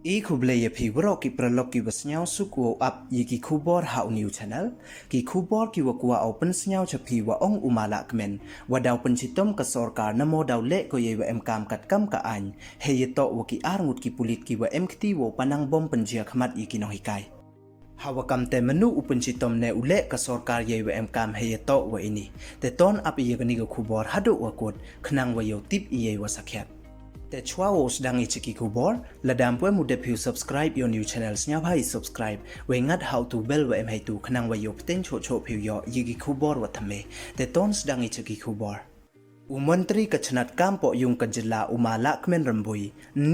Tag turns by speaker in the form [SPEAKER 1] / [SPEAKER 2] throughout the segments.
[SPEAKER 1] อีคุเบลยพีวรอกิประลกิวสเนาวสุกวอับยีกิคูบอร์ฮาวนิวชาแนลกิคูบอร์กิวกัวเอาเป็นสเนาวชพีว่าองอุมาลักเมนว่าดาวเป็นชิตมกสอร์การนโมดาวเละก็เยวเอ็มกามกัดกัมกะอันเฮยโตวกิอาร์งุดกิปุลิตกิว่าเอ็มคตีวปนังบอมเป็นเจียขมัดอีกินอหิกายฮาวกรรมแต่มนุอุปนิตมเนอุเละกสอร์การเยวเอ็มกามเฮยโตวอินีแต่ตอนอับยีกนิกคูบอร์ฮัดุวกดขนังวโยติบเยวสักแคแต่ชัวโอสดังอิชิกิคูบอร์และดามเพื่อมุดเดพิว subscribe your new channel สเนียบให้ subscribe เวงัด how to bell เวเอ็มให้ตูขนังวายกเต้นโชพิวยอยิกิคูบอร์วัฒเมแต่ต้นสดังอิชิกิคูบอร์อุมนตรีกัชนัดกัมปอยุงกัจจลาอุมาลักเมนรัมบุย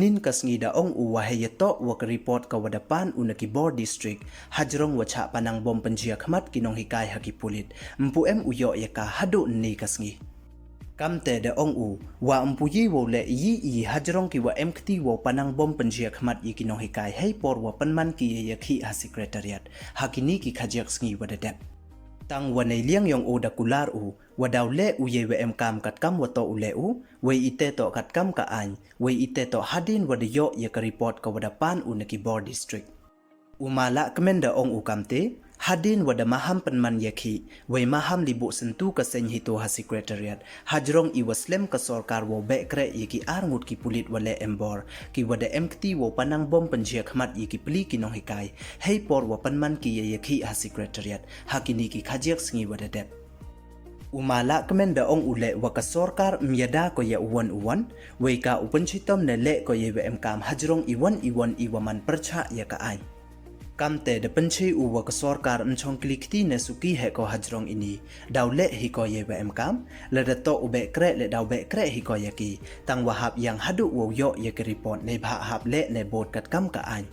[SPEAKER 1] นินกัสงีดาองอุวะเฮยโตวกรีพอร์ตกวดปันอุนกิบอร์ดิสตริกฮัจรงวชะปนังบอมปัญเจียขมัดกินองฮิกายฮักิปุลิตมปุเอ็มอุยอยกาฮัดุนีกัสงีกำแต่เดองอูว่าอุปยีวเลยีอีฮัจรงกิว่าเอ็มคตีวปนังบอมปัญเจียขมัดยีกินอหิกายให้ปอร์ว่าปันมันกิยคีฮัสิเกรตเรียตฮักินีกิขจักสงีวดเด็บตั้งวันในเลี้ยงยองโอดักุลาร์อูว่าดาวเล่อูเยเวเอ็มกามกัดกัมวโตอูเลอูเวอิเตโตกัดกัมกะอันเวอิเตโตฮัดินวดโยยกรีพอร์ตกวดปันอุนกิบอร์ดิสตริกอุมาละกเมนเดองอูกัมเตHadin wada maham penman yaki, wai maham libu sentu ka senhito ha secretariat, hajrong iwaslem ka sorkar wo bekre yaki arngut ki pulit wale embor, ki wada emkti wo panang bom penjia khmat yaki peli ki nong hikai, hei por wo panman ki yaki ha secretariat, hakini ki khajiak singi wada dep. Umala kemenda ong ule waka sorkar myada ko ya uwan, wai ka upenchitom ne le ko ye emkam hajrong iwan iwaman percha ya ka ai. Kamte de penci uwa ke sorkar mchong klikti ne suki he ko hajrong ini daw le hi ko ye em kam le de to ube kre le daw be kre hi ko yaki tang wahab yang hadu wo yo ye ke report ne bha hab le ne bot kat kam ka an